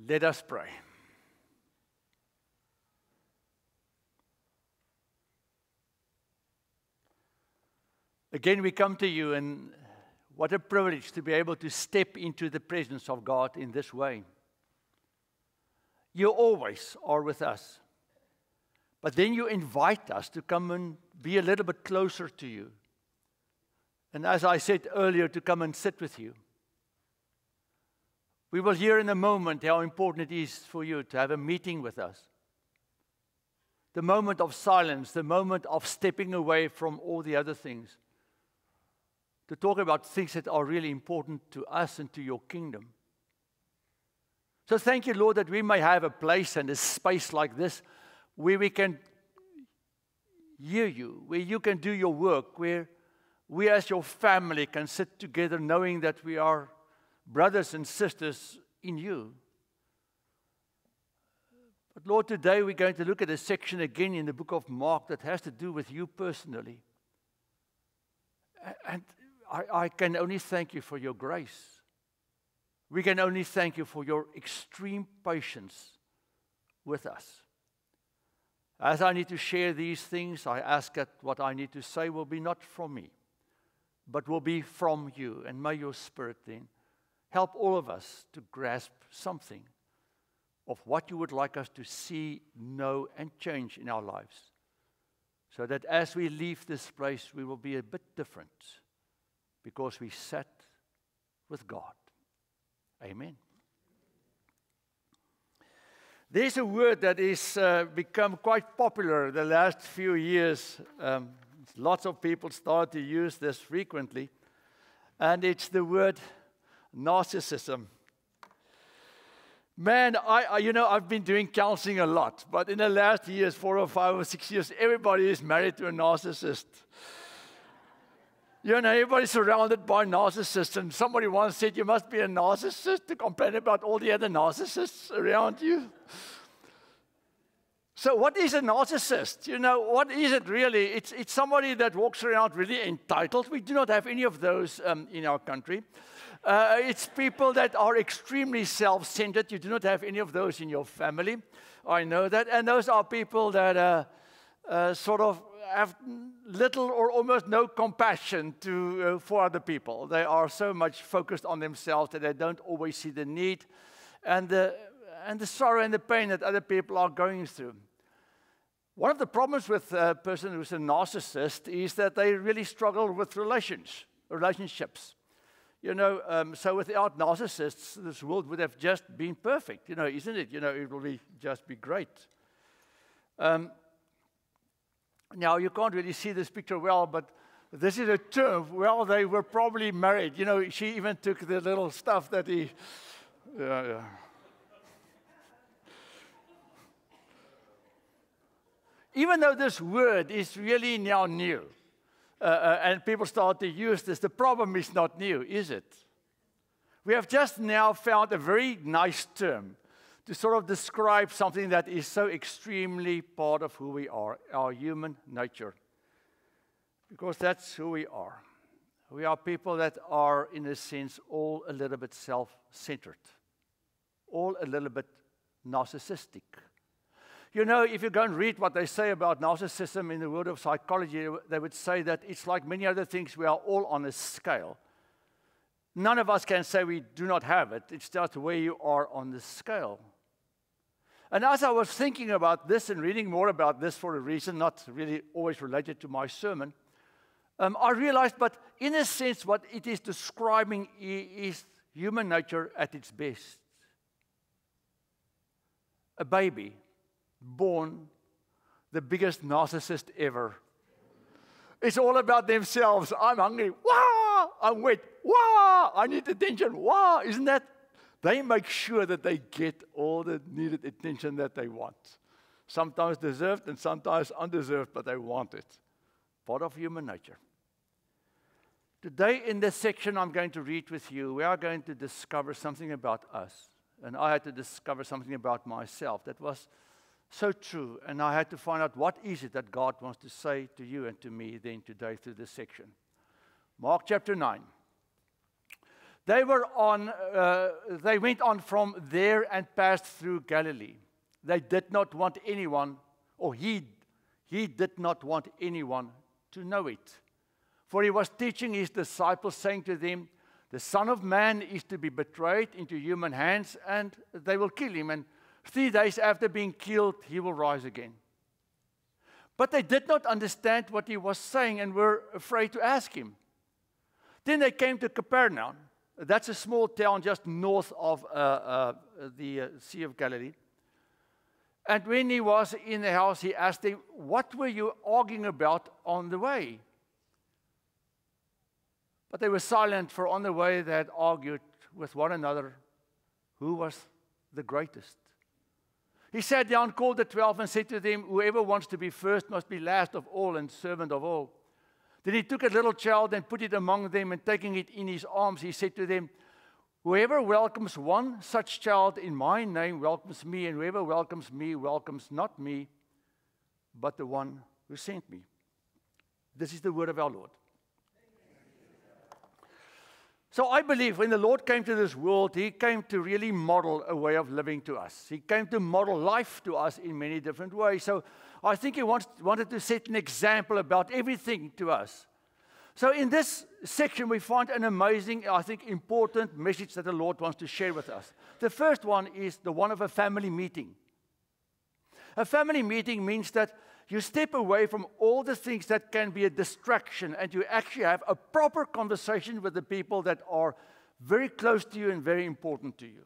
Let us pray. Again, we come to you, and what a privilege to be able to step into the presence of God in this way. You always are with us, but then you invite us to come and be a little bit closer to you. And as I said earlier, to come and sit with you. We will hear in a moment how important it is for you to have a meeting with us. The moment of silence, the moment of stepping away from all the other things. To talk about things that are really important to us and to your kingdom. So thank you, Lord, that we may have a place and a space like this where we can hear you, where you can do your work, where we as your family can sit together knowing that we are brothers and sisters in you. But Lord, today we're going to look at a section again in the book of Mark that has to do with you personally. And I can only thank you for your grace. We can only thank you for your extreme patience with us. As I need to share these things, I ask that what I need to say will be not from me, but will be from you. And may your Spirit then help all of us to grasp something of what you would like us to see, know, and change in our lives. So that as we leave this place, we will be a bit different because we sat with God. Amen. There's a word that is become quite popular the last few years. Lots of people start to use this frequently. And it's the word narcissism. Man, I've been doing counseling a lot, but in the last years, 4 or 5 or 6 years, everybody is married to a narcissist. Everybody's surrounded by narcissists, and somebody once said, you must be a narcissist to complain about all the other narcissists around you. So what is a narcissist? What is it really? It's somebody that walks around really entitled. We do not have any of those in our country. It's people that are extremely self-centered. You do not have any of those in your family. I know that. And those are people that sort of have little or almost no compassion for other people. They are so much focused on themselves that they don't always see the need and the sorrow and the pain that other people are going through. One of the problems with a person who's a narcissist is that they really struggle with relationships. So without narcissists, this world would have just been perfect, isn't it? It will just be great. Now, you can't really see this picture well, but this is a term. Well, they were probably married. She even took the little stuff that he... Yeah. Even though this word is really now new, and people start to use this, the problem is not new, is it? We have just now found a very nice term to sort of describe something that is so extremely part of who we are, our human nature. Because that's who we are. We are people that are, in a sense, all a little bit self-centered. All a little bit narcissistic. If you go and read what they say about narcissism in the world of psychology, they would say that it's like many other things, we are all on a scale. None of us can say we do not have it. It's just where you are on the scale. And as I was thinking about this and reading more about this for a reason, not really always related to my sermon, I realized, but in a sense, what it is describing is human nature at its best. A baby born the biggest narcissist ever. It's all about themselves. I'm hungry. Wah! I'm wet. Wah! I need attention. Wah! Isn't that? They make sure that they get all the needed attention that they want. Sometimes deserved and sometimes undeserved, but they want it. Part of human nature. Today in this section I'm going to read with you, we are going to discover something about us. And I had to discover something about myself that was so true. And I had to find out what is it that God wants to say to you and to me then today through this section. Mark chapter 9. They went on from there and passed through Galilee. They did not want anyone, or he did not want anyone to know it. For he was teaching his disciples, saying to them, the Son of Man is to be betrayed into human hands, and they will kill him. And 3 days after being killed, he will rise again. But they did not understand what he was saying and were afraid to ask him. Then they came to Capernaum. That's a small town just north of the Sea of Galilee. And when he was in the house, he asked them, what were you arguing about on the way? But they were silent, for on the way they had argued with one another who was the greatest. He sat down, called the 12, and said to them, whoever wants to be first must be last of all and servant of all. Then he took a little child and put it among them, and taking it in his arms, he said to them, whoever welcomes one such child in my name welcomes me, and whoever welcomes me welcomes not me, but the one who sent me. This is the word of our Lord. So I believe when the Lord came to this world, he came to really model a way of living to us. He came to model life to us in many different ways. So I think he wanted to set an example about everything to us. So in this section, we find an amazing, I think, important message that the Lord wants to share with us. The first one is the one of a family meeting. A family meeting means that you step away from all the things that can be a distraction, and you actually have a proper conversation with the people that are very close to you and very important to you.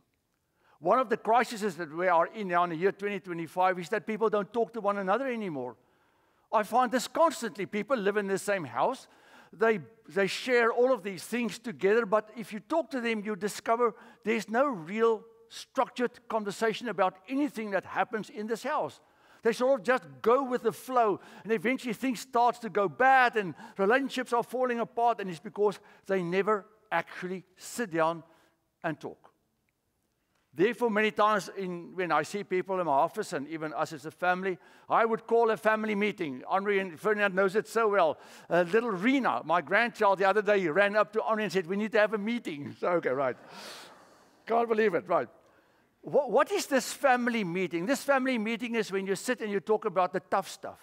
One of the crises that we are in now in the year 2025 is that people don't talk to one another anymore. I find this constantly. People live in the same house. They share all of these things together, but if you talk to them, you discover there's no real structured conversation about anything that happens in this house. They sort of just go with the flow, and eventually things start to go bad, and relationships are falling apart, and it's because they never actually sit down and talk. Therefore, many times when I see people in my office, and even us as a family, I would call a family meeting. Henri and Ferdinand knows it so well. Little Rena, my grandchild, the other day, ran up to Henri and said, we need to have a meeting. So, okay, right. Can't believe it, right. What is this family meeting? This family meeting is when you sit and you talk about the tough stuff.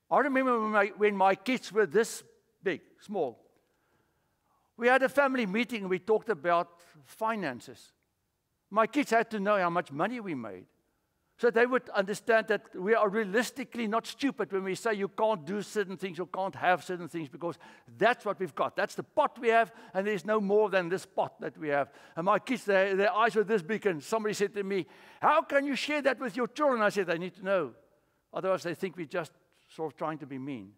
I remember when my kids were this big, small. We had a family meeting and we talked about finances. My kids had to know how much money we made, so they would understand that we are realistically not stupid when we say you can't do certain things or can't have certain things, because that's what we've got. That's the pot we have, and there's no more than this pot that we have. And my kids, their eyes were this big, and somebody said to me, how can you share that with your children? I said, they need to know. Otherwise, they think we're just sort of trying to be mean.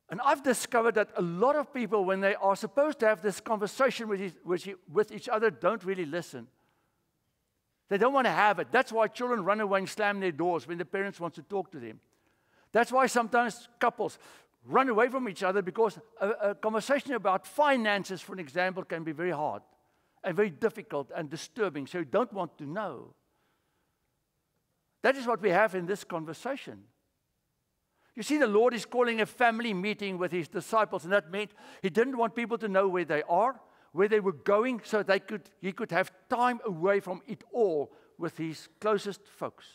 And I've discovered that a lot of people, when they are supposed to have this conversation with each other, don't really listen. They don't want to have it. That's why children run away and slam their doors when the parents want to talk to them. That's why sometimes couples run away from each other, because a conversation about finances, for an example, can be very hard and very difficult and disturbing, so you don't want to know. That is what we have in this conversation. You see, the Lord is calling a family meeting with his disciples, and that meant he didn't want people to know where they are, where they were going, so he could have time away from it all with his closest folks.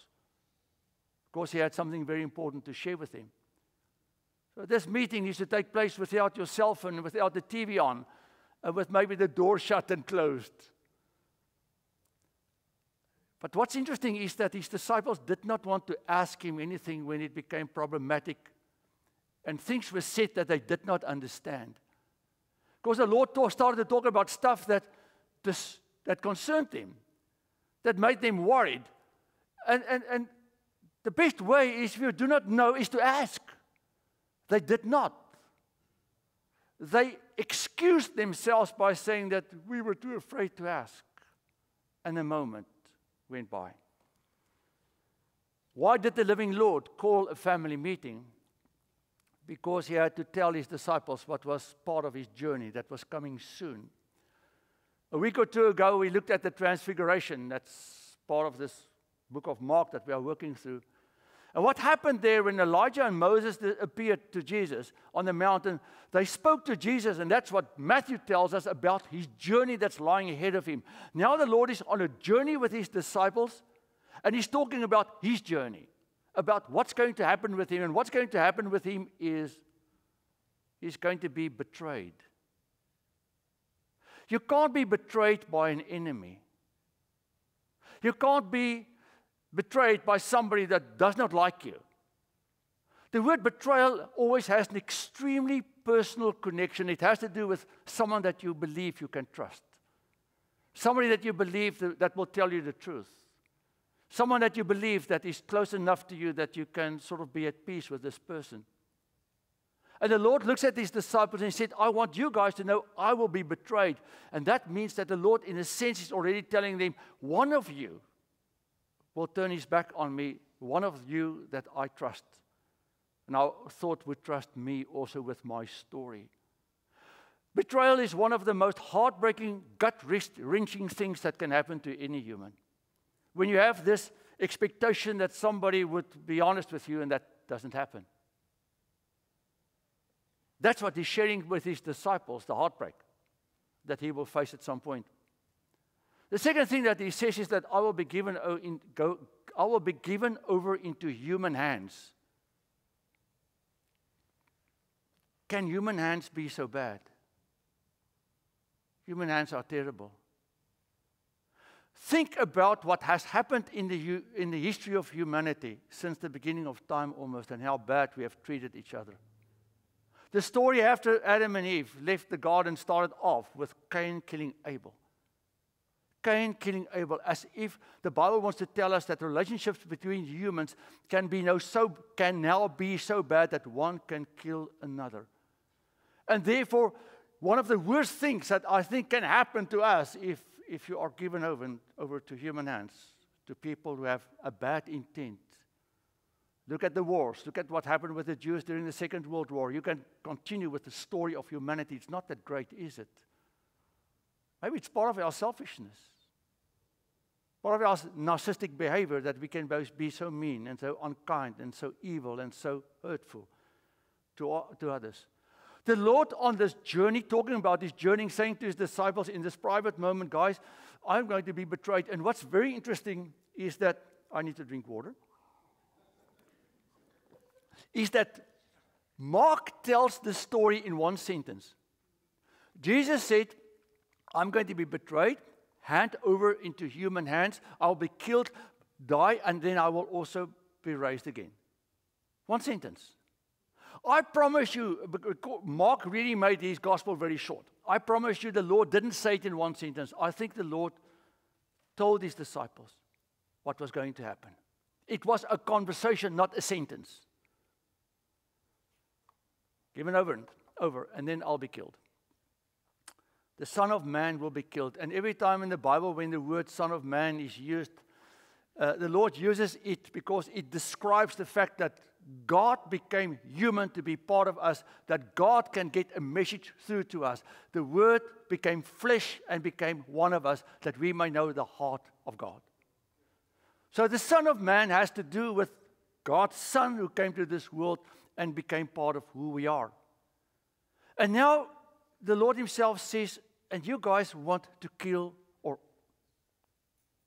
Of course, he had something very important to share with them. So this meeting needs to take place without your cell phone, without the TV on, with maybe the door shut and closed. But what's interesting is that his disciples did not want to ask him anything when it became problematic, and things were said that they did not understand. Because the Lord started to talk about stuff that concerned them, that made them worried. And the best way is, if you do not know, is to ask. They did not. They excused themselves by saying that we were too afraid to ask. And a moment went by. Why did the living Lord call a family meeting? Because he had to tell his disciples what was part of his journey that was coming soon. A week or two ago, we looked at the Transfiguration. That's part of this book of Mark that we are working through. And what happened there when Elijah and Moses appeared to Jesus on the mountain, they spoke to Jesus, and that's what Matthew tells us about his journey that's lying ahead of him. Now the Lord is on a journey with his disciples, and he's talking about his journey, about what's going to happen with him. And what's going to happen with him is he's going to be betrayed. You can't be betrayed by an enemy. You can't be betrayed by somebody that does not like you. The word betrayal always has an extremely personal connection. It has to do with someone that you believe you can trust. Somebody that you believe that will tell you the truth. Someone that you believe that is close enough to you that you can sort of be at peace with this person. And the Lord looks at his disciples and he said, I want you guys to know I will be betrayed. And that means that the Lord, in a sense, is already telling them, one of you will turn his back on me, one of you that I trust. And I thought would trust me also with my story. Betrayal is one of the most heartbreaking, gut-wrenching things that can happen to any human. When you have this expectation that somebody would be honest with you and that doesn't happen. That's what he's sharing with his disciples, the heartbreak that he will face at some point. The second thing that he says is that I will be given over into human hands. Can human hands be so bad? Human hands are terrible. Think about what has happened in the history of humanity since the beginning of time almost, and how bad we have treated each other. The story after Adam and Eve left the garden started off with Cain killing Abel. Cain killing Abel, as if the Bible wants to tell us that relationships between humans can now be so bad that one can kill another. And therefore, one of the worst things that I think can happen to us if you are given over to human hands, to people who have a bad intent. Look at the wars. Look at what happened with the Jews during the Second World War. You can continue with the story of humanity. It's not that great, is it? Maybe it's part of our selfishness. Part of our narcissistic behavior that we can both be so mean and so unkind and so evil and so hurtful to others. The Lord on this journey, talking about his journey, saying to his disciples in this private moment, guys, I'm going to be betrayed. And what's very interesting is that, I need to drink water, is that Mark tells the story in one sentence. Jesus said, I'm going to be betrayed, hand over into human hands, I'll be killed, die, and then I will also be raised again. One sentence. I promise you, Mark really made his gospel very short. I promise you the Lord didn't say it in one sentence. I think the Lord told his disciples what was going to happen. It was a conversation, not a sentence. Given over, and then I'll be killed. The Son of Man will be killed. And every time in the Bible when the word Son of Man is used, the Lord uses it because it describes the fact that God became human to be part of us, that God can get a message through to us. The Word became flesh and became one of us, that we may know the heart of God. So the Son of Man has to do with God's Son who came to this world and became part of who we are. And now the Lord himself says, and you guys want to kill, or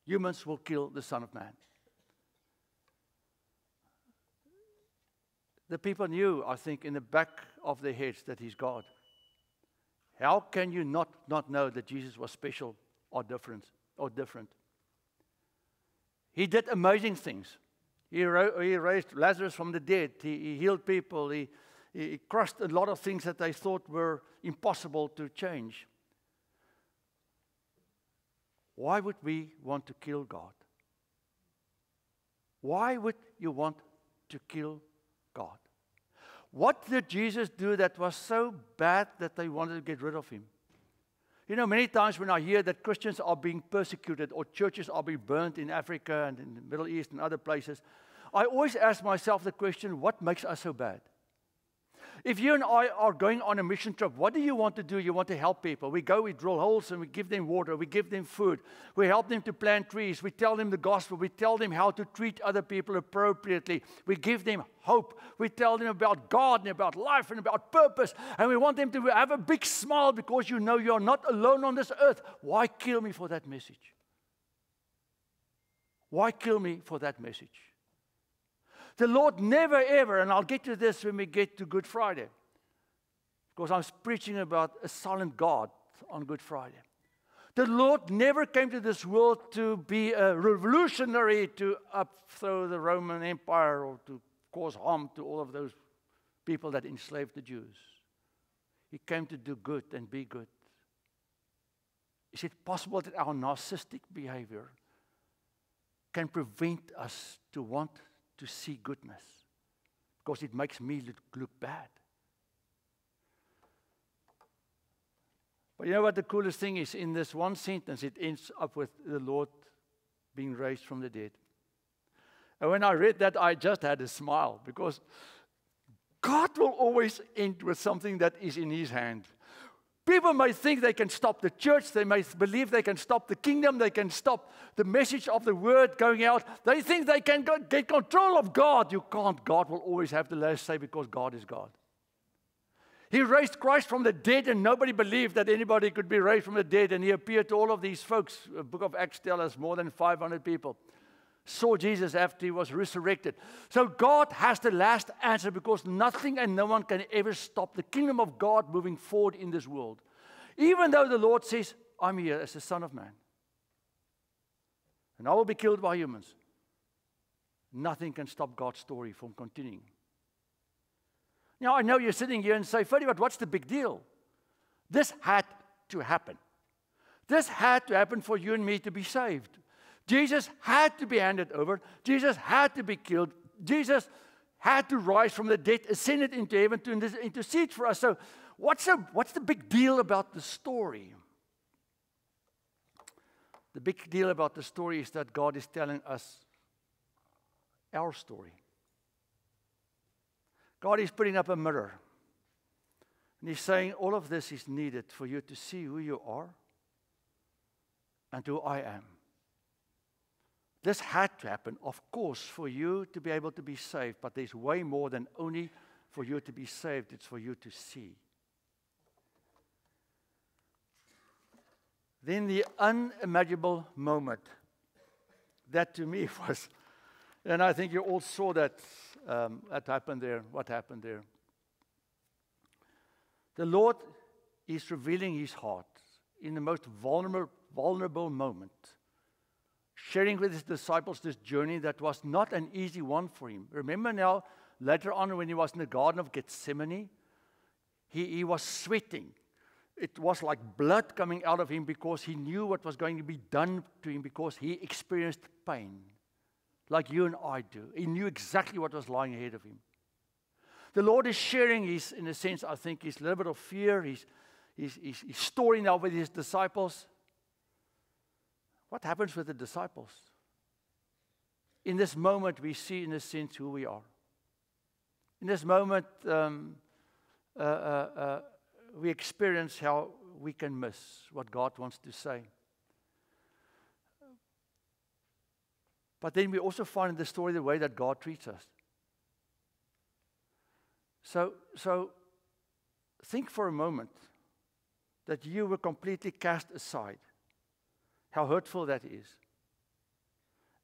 humans will kill the Son of Man. The people knew, I think, in the back of their heads that he's God. How can you not know that Jesus was special or different? He did amazing things. He raised Lazarus from the dead. He healed people. He crushed a lot of things that they thought were impossible to change. Why would we want to kill God? Why would you want to kill God? What did Jesus do that was so bad that they wanted to get rid of him? You know, many times when I hear that Christians are being persecuted or churches are being burnt in Africa and in the Middle East and other places, I always ask myself the question, what makes us so bad? If you and I are going on a mission trip, what do you want to do? You want to help people. We go, we drill holes, and we give them water. We give them food. We help them to plant trees. We tell them the gospel. We tell them how to treat other people appropriately. We give them hope. We tell them about God and about life and about purpose. And we want them to have a big smile because you know you're not alone on this earth. Why kill me for that message? Why kill me for that message? The Lord never ever, and I'll get to this when we get to Good Friday, because I'm preaching about a silent God on Good Friday. The Lord never came to this world to be a revolutionary, to upthrow the Roman Empire or to cause harm to all of those people that enslaved the Jews. He came to do good and be good. Is it possible that our narcissistic behavior can prevent us to want to see goodness? Because it makes me look bad. But you know what the coolest thing is? In this one sentence, it ends up with the Lord being raised from the dead. And when I read that, I just had a smile, because God will always end with something that is in His hand. People may think they can stop the church. They may believe they can stop the kingdom. They can stop the message of the word going out. They think they can get control of God. You can't. God will always have the last say, because God is God. He raised Christ from the dead, and nobody believed that anybody could be raised from the dead. And He appeared to all of these folks. The book of Acts tells us more than 500 people saw Jesus after He was resurrected. So God has the last answer, because nothing and no one can ever stop the kingdom of God moving forward in this world. Even though the Lord says, I'm here as the Son of Man, and I will be killed by humans, nothing can stop God's story from continuing. Now, I know you're sitting here and say, Freddie, but what's the big deal? This had to happen. This had to happen for you and me to be saved. Jesus had to be handed over. Jesus had to be killed. Jesus had to rise from the dead, ascended into heaven to intercede for us. So what's the big deal about the story? The big deal about the story is that God is telling us our story. God is putting up a mirror. And He's saying all of this is needed for you to see who you are and who I am. This had to happen, of course, for you to be able to be saved. But there's way more than only for you to be saved. It's for you to see. Then the unimaginable moment, that to me was, and I think you all saw that happened there, what happened there. The Lord is revealing His heart in the most vulnerable moment, sharing with His disciples this journey that was not an easy one for Him. Remember now, later on when He was in the Garden of Gethsemane, he was sweating. It was like blood coming out of Him, because He knew what was going to be done to Him, because He experienced pain like you and I do. He knew exactly what was lying ahead of Him. The Lord is sharing His, in a sense, I think, His little bit of fear, His story now with His disciples. What happens with the disciples? In this moment, we see, in a sense, who we are. In this moment, we experience how we can miss what God wants to say. But then we also find in the story the way that God treats us. So think for a moment that you were completely cast aside. How hurtful that is.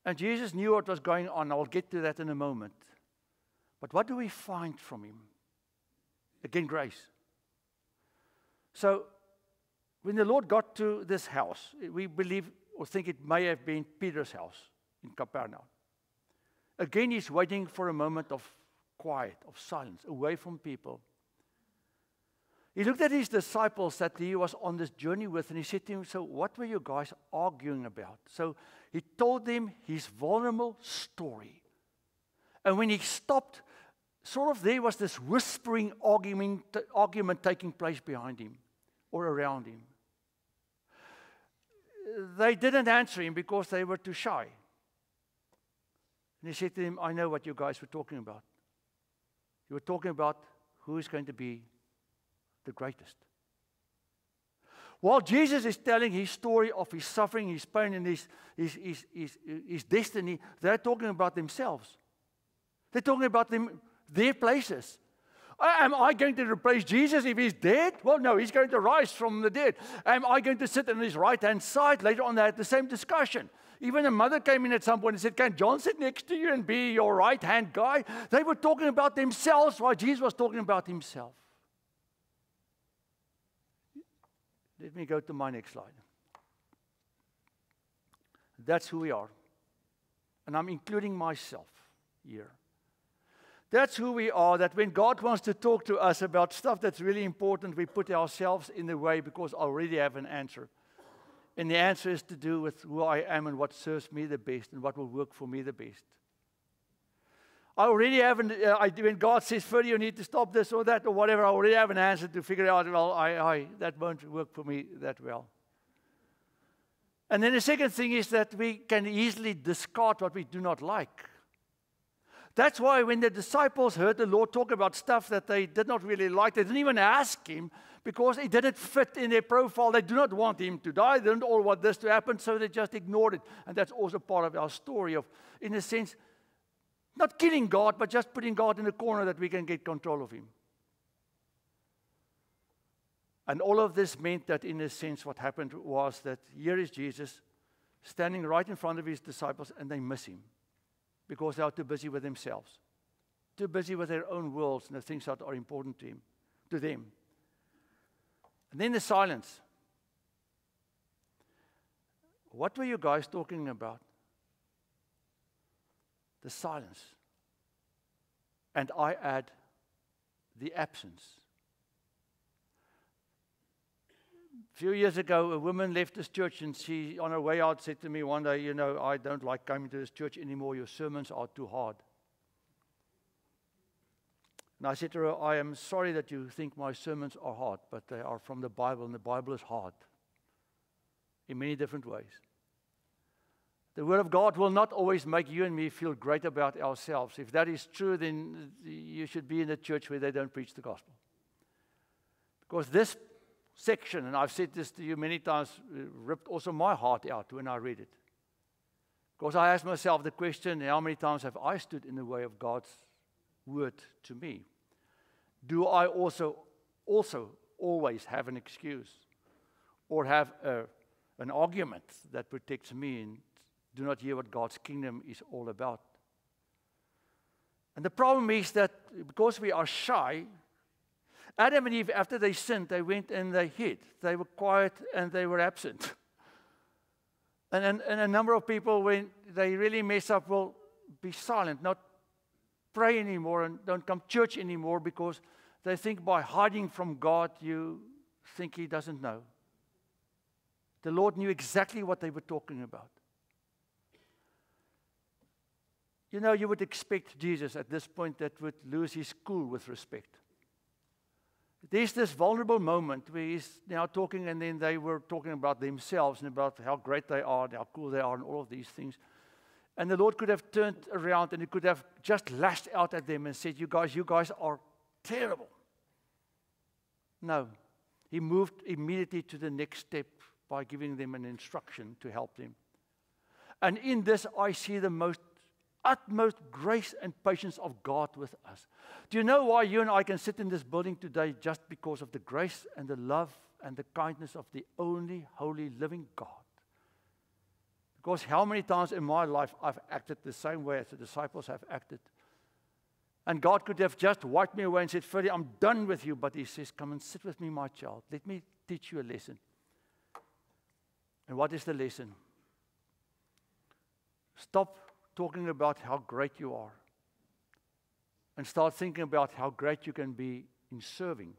And Jesus knew what was going on. I'll get to that in a moment. But what do we find from Him? Again, grace. So when the Lord got to this house, we believe or think it may have been Peter's house in Capernaum. Again, He's waiting for a moment of quiet, of silence, away from people. He looked at His disciples that He was on this journey with, and He said to them, so what were you guys arguing about? So He told them His vulnerable story. And when He stopped, sort of there was this whispering argument taking place behind Him or around Him. They didn't answer Him because they were too shy. And He said to them, I know what you guys were talking about. You were talking about who is going to be the greatest. While Jesus is telling his story of his suffering, his pain, and his destiny, they're talking about themselves. They're talking about their places. Am I going to replace Jesus if he's dead? Well, no, he's going to rise from the dead. Am I going to sit on his right-hand side? Later on, they had the same discussion. Even a mother came in at some point and said, can John sit next to you and be your right-hand guy? They were talking about themselves while Jesus was talking about himself. Let me go to my next slide. That's who we are. And I'm including myself here. That's who we are, that when God wants to talk to us about stuff that's really important, we put ourselves in the way because I already have an answer. And the answer is to do with who I am and what serves me the best and what will work for me the best. I already have when God says, Freddie, you need to stop this or that or whatever, I already have an answer to figure out, well, that won't work for me that well. And then the second thing is that we can easily discard what we do not like. That's why when the disciples heard the Lord talk about stuff that they did not really like, they didn't even ask him because it didn't fit in their profile. They do not want him to die. They don't all want this to happen, so they just ignored it. And that's also part of our story of, in a sense, not killing God, but just putting God in a corner that we can get control of him. And all of this meant that, in a sense, what happened was that here is Jesus standing right in front of his disciples, and they miss him. Because they are too busy with themselves, too busy with their own worlds and the things that are important to them. And then the silence. What were you guys talking about? The silence. And I add the absence. A few years ago, a woman left this church, and she, on her way out, said to me one day, I don't like coming to this church anymore. Your sermons are too hard. And I said to her, I am sorry that you think my sermons are hard, but they are from the Bible, and the Bible is hard in many different ways. The Word of God will not always make you and me feel great about ourselves. If that is true, then you should be in a church where they don't preach the gospel. Because this section, and I've said this to you many times, ripped also my heart out when I read it. Because I asked myself the question, how many times have I stood in the way of God's word to me? Do I also always have an excuse or have an argument that protects me and do not hear what God's kingdom is all about? And the problem is that because we are shy, Adam and Eve, after they sinned, they went and they hid. They were quiet and they were absent. And a number of people, when they really mess up, will be silent, not pray anymore and don't come to church anymore because they think by hiding from God, you think he doesn't know. The Lord knew exactly what they were talking about. You would expect Jesus at this point that would lose his cool with respect. There's this vulnerable moment where he's now talking, and then they were talking about themselves and about how great they are, and how cool they are, and all of these things. And the Lord could have turned around and he could have just lashed out at them and said, you guys are terrible. No. He moved immediately to the next step by giving them an instruction to help them. And in this, I see the utmost grace and patience of God with us. Do you know why you and I can sit in this building today? Just because of the grace and the love and the kindness of the only holy living God. Because how many times in my life I've acted the same way as the disciples have acted. And God could have just wiped me away and said, Freddie, I'm done with you. But he says, come and sit with me, my child. Let me teach you a lesson. And what is the lesson? Stop talking about how great you are and start thinking about how great you can be in serving.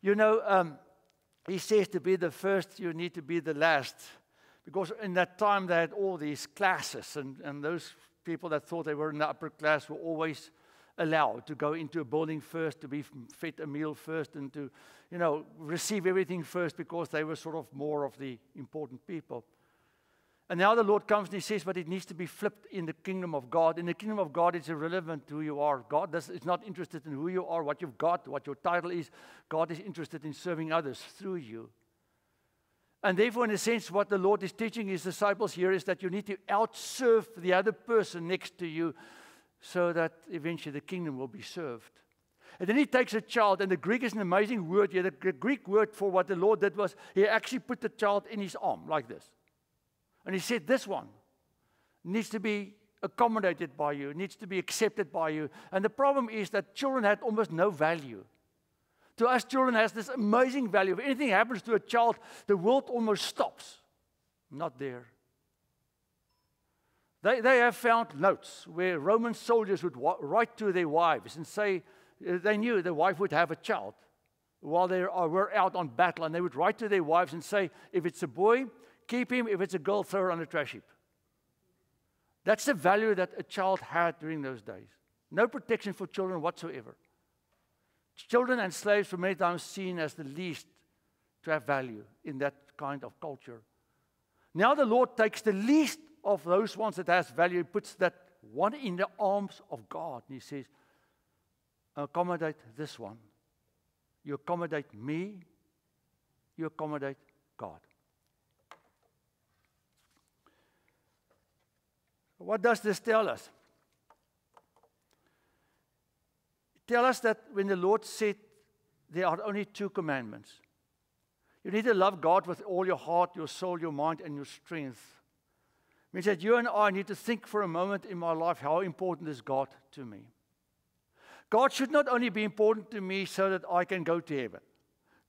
He says to be the first, you need to be the last. Because in that time they had all these classes, and those people that thought they were in the upper class were always allowed to go into a building first, to be fed a meal first, and to receive everything first because they were sort of more of the important people. And now the Lord comes and He says, but it needs to be flipped in the kingdom of God. In the kingdom of God, it's irrelevant who you are. God is not interested in who you are, what you've got, what your title is. God is interested in serving others through you. And therefore, in a sense, what the Lord is teaching His disciples here is that you need to outserve the other person next to you so that eventually the kingdom will be served. And then He takes a child, and the Greek is an amazing word here. The Greek word for what the Lord did was He actually put the child in His arm like this. And He said, this one needs to be accommodated by you, needs to be accepted by you. And the problem is that children had almost no value. To us, children has this amazing value. If anything happens to a child, the world almost stops. Not there. They have found notes where Roman soldiers would write to their wives and say, they knew the wife would have a child while they were out on battle. And they would write to their wives and say, if it's a boy, keep him. If it's a girl, throw her on a trash heap. That's the value that a child had during those days. No protection for children whatsoever. Children and slaves were many times seen as the least to have value in that kind of culture. Now the Lord takes the least of those ones that has value, He puts that one in the arms of God. And He says, accommodate this one. You accommodate me, you accommodate God. What does this tell us? It tells us that when the Lord said there are only 2 commandments, you need to love God with all your heart, your soul, your mind, and your strength. It means that you and I need to think for a moment in my life, how important is God to me? God should not only be important to me so that I can go to heaven.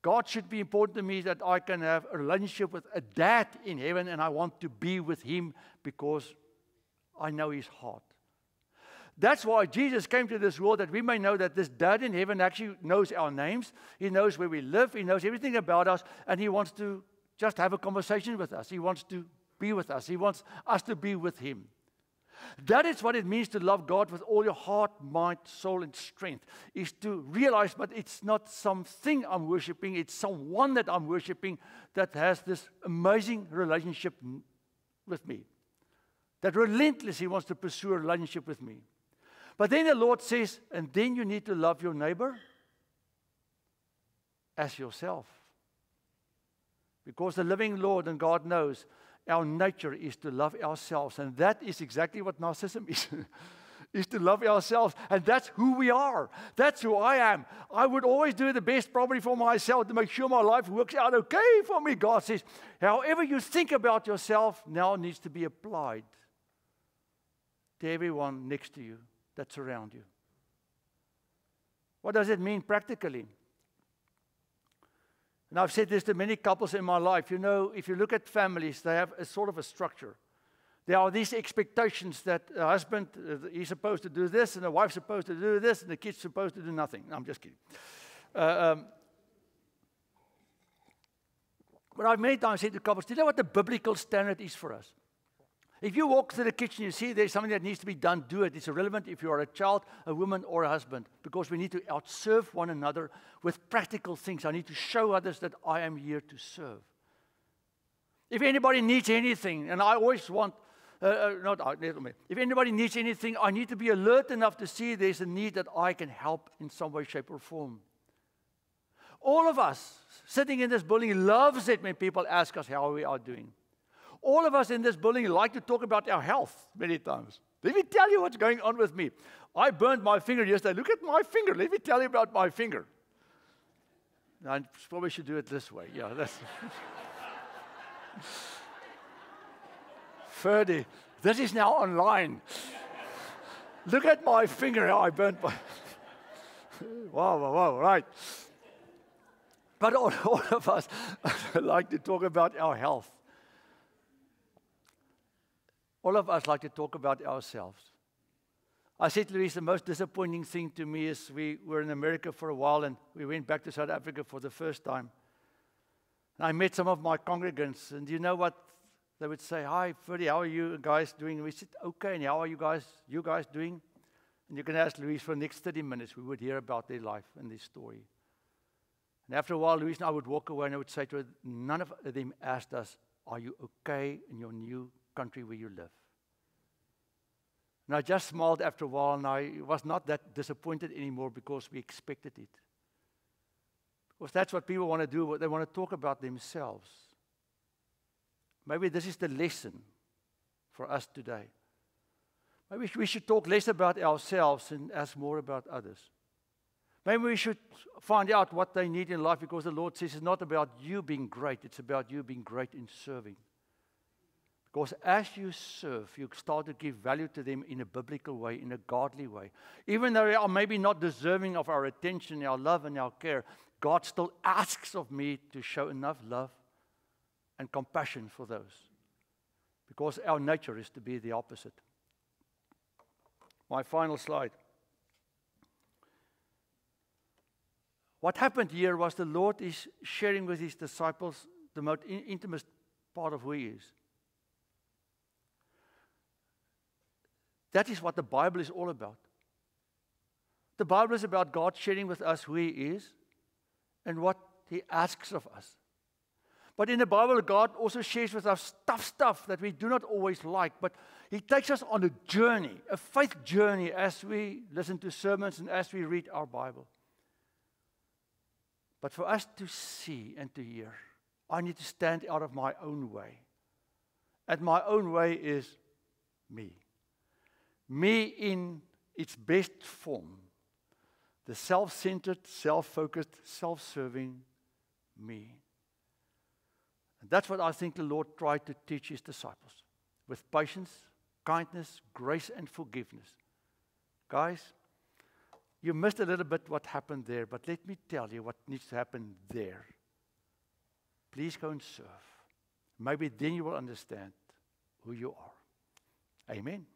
God should be important to me that I can have a relationship with a dad in heaven, and I want to be with Him because I know His heart. That's why Jesus came to this world, that we may know that this dad in heaven actually knows our names. He knows where we live. He knows everything about us, and He wants to just have a conversation with us. He wants to be with us. He wants us to be with Him. That is what it means to love God with all your heart, mind, soul, and strength, is to realize, but it's not something I'm worshiping, it's someone that I'm worshiping that has this amazing relationship with me, that relentlessly wants to pursue a relationship with me. But then the Lord says, and then you need to love your neighbor as yourself. Because the living Lord and God knows our nature is to love ourselves. And that is exactly what narcissism is. Is to love ourselves. And that's who we are. That's who I am. I would always do the best probably for myself to make sure my life works out okay for me. God says, however you think about yourself now needs to be applied to everyone next to you, that's around you. What does it mean practically? And I've said this to many couples in my life. You know, if you look at families, they have a sort of a structure. There are these expectations that a husband, he's supposed to do this, and the wife's supposed to do this, and the kid's supposed to do nothing. No, I'm just kidding. But I've many times said to couples, do you know what the biblical standard is for us? If you walk through the kitchen, you see there's something that needs to be done, do it. It's irrelevant if you are a child, a woman, or a husband, because we need to outserve one another with practical things. I need to show others that I am here to serve. If anybody needs anything, and I always want, if anybody needs anything, I need to be alert enough to see there's a need that I can help in some way, shape, or form. All of us sitting in this building loves it when people ask us how we are doing. All of us in this building like to talk about our health many times. Let me tell you what's going on with me. I burned my finger yesterday. Look at my finger. Let me tell you about my finger. I probably should do it this way. Yeah, that's... Ferdy, this is now online. Look at my finger, how I burnt my... Wow, right. But all of us like to talk about our health. All of us like to talk about ourselves. I said to Louise, the most disappointing thing to me is we were in America for a while and we went back to South Africa for the first time. And I met some of my congregants, and you know what? They would say, hi, Freddie, how are you guys doing? And we said, okay, and how are you guys doing? And you can ask Louise for the next 30 minutes. We would hear about their life and their story. And after a while, Louise and I would walk away and I would say to her, none of them asked us, are you okay in your new country where you live. And I just smiled after a while, and I was not that disappointed anymore because we expected it. Because that's what people want to do. They want to talk about themselves. Maybe this is the lesson for us today. Maybe we should talk less about ourselves and ask more about others. Maybe we should find out what they need in life, because the Lord says it's not about you being great, it's about you being great in serving. Because as you serve, you start to give value to them in a biblical way, in a godly way. Even though they are maybe not deserving of our attention, our love, and our care, God still asks of me to show enough love and compassion for those. Because our nature is to be the opposite. My final slide. What happened here was the Lord is sharing with his disciples the most intimate part of who he is. That is what the Bible is all about. The Bible is about God sharing with us who he is and what he asks of us. But in the Bible, God also shares with us tough stuff that we do not always like, but he takes us on a journey, a faith journey, as we listen to sermons and as we read our Bible. But for us to see and to hear, I need to stand out of my own way. And my own way is me. Me in its best form. The self-centered, self-focused, self-serving me. And that's what I think the Lord tried to teach his disciples. With patience, kindness, grace, and forgiveness. Guys, you missed a little bit what happened there, but let me tell you what needs to happen there. Please go and serve. Maybe then you will understand who you are. Amen.